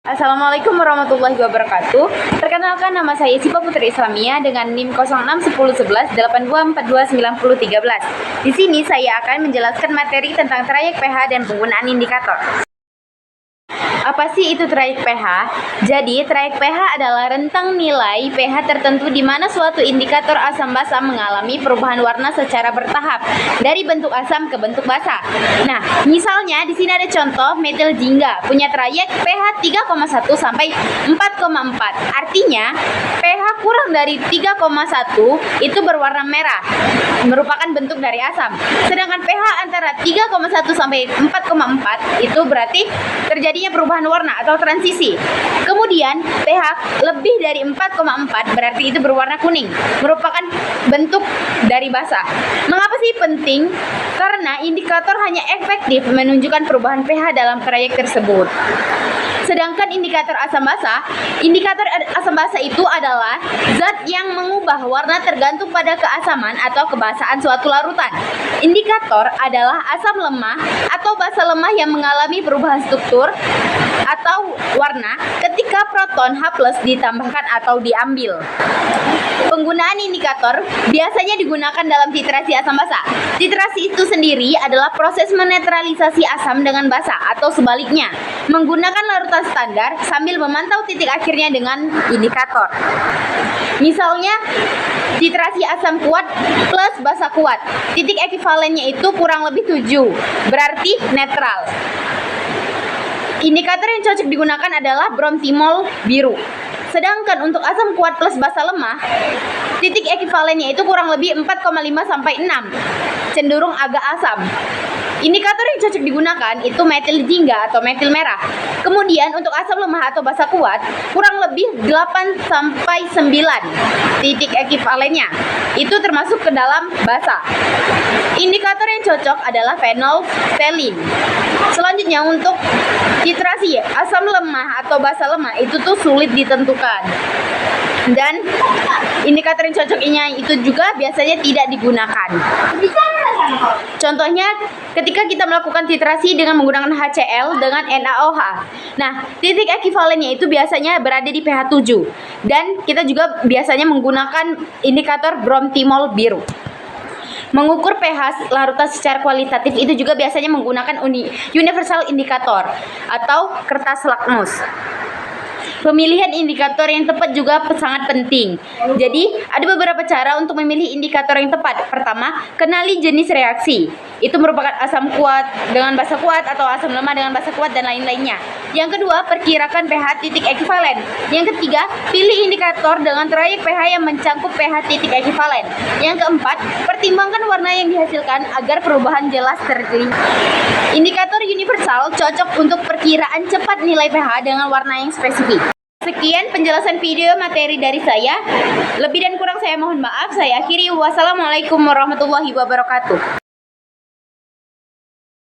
Assalamualaikum warahmatullahi wabarakatuh. Perkenalkan, nama saya Sipa Putri Islamia dengan NIM 06101182429013. Di sini saya akan menjelaskan materi tentang trayek pH dan penggunaan indikator. Apa sih itu trayek pH? Jadi, trayek pH adalah rentang nilai pH tertentu di mana suatu indikator asam basa mengalami perubahan warna secara bertahap dari bentuk asam ke bentuk basa. Nah, misalnya di sini ada contoh metil jingga punya trayek pH 3,1 sampai 4,4. Artinya, pH kurang dari 3,1 itu berwarna merah, merupakan bentuk dari asam. Sedangkan pH antara 3,1 sampai 4,4 itu berarti terjadinya perubahan warna atau transisi. Kemudian pH lebih dari 4,4 berarti itu berwarna kuning, merupakan bentuk dari basa. Mengapa sih penting? Karena indikator hanya efektif menunjukkan perubahan pH dalam trayek tersebut. Sedangkan indikator asam basa itu adalah zat yang mengubah warna tergantung pada keasaman atau kebasaan suatu larutan. Indikator adalah asam lemah atau basa lemah yang mengalami perubahan struktur atau warna ketika proton H+ ditambahkan atau diambil. Penggunaan indikator biasanya digunakan dalam titrasi asam basa. Titrasi itu sendiri adalah proses menetralisasi asam dengan basa atau sebaliknya, menggunakan larutan standar sambil memantau titik akhirnya dengan indikator. Misalnya, titrasi asam kuat plus basa kuat. Titik ekivalennya itu kurang lebih 7, berarti netral. Indikator yang cocok digunakan adalah bromtimol biru. Sedangkan untuk asam kuat plus basa lemah, titik ekivalennya itu kurang lebih 4,5 sampai 6, cenderung agak asam. Indikator yang cocok digunakan itu metil jingga atau metil merah. Kemudian untuk asam lemah atau basa kuat kurang lebih 8 sampai 9 titik ekivalennya. Itu termasuk ke dalam basa. Indikator yang cocok adalah fenolftalin. Selanjutnya untuk titrasi asam lemah atau basa lemah itu tuh sulit ditentukan. Dan indikator yang cocoknya itu juga biasanya tidak digunakan. Contohnya ketika kita melakukan titrasi dengan menggunakan HCl dengan NaOH. Nah, titik ekivalennya itu biasanya berada di pH 7. Dan kita juga biasanya menggunakan indikator bromtimol biru. Mengukur pH larutan secara kualitatif itu juga biasanya menggunakan universal indikator atau kertas lakmus. Pemilihan indikator yang tepat juga sangat penting. Jadi, ada beberapa cara untuk memilih indikator yang tepat. Pertama, kenali jenis reaksi. Itu merupakan asam kuat dengan basa kuat atau asam lemah dengan basa kuat dan lain-lainnya. Yang kedua, perkirakan pH titik ekivalen. Yang ketiga, pilih indikator dengan trayek pH yang mencakup pH titik ekivalen. Yang keempat, pertimbangkan warna yang dihasilkan agar perubahan jelas terlihat. Indikator universal cocok untuk perkiraan cepat nilai pH dengan warna yang spesifik. Sekian penjelasan video materi dari saya. Lebih dan kurang saya mohon maaf. Saya akhiri. Wassalamualaikum warahmatullahi wabarakatuh.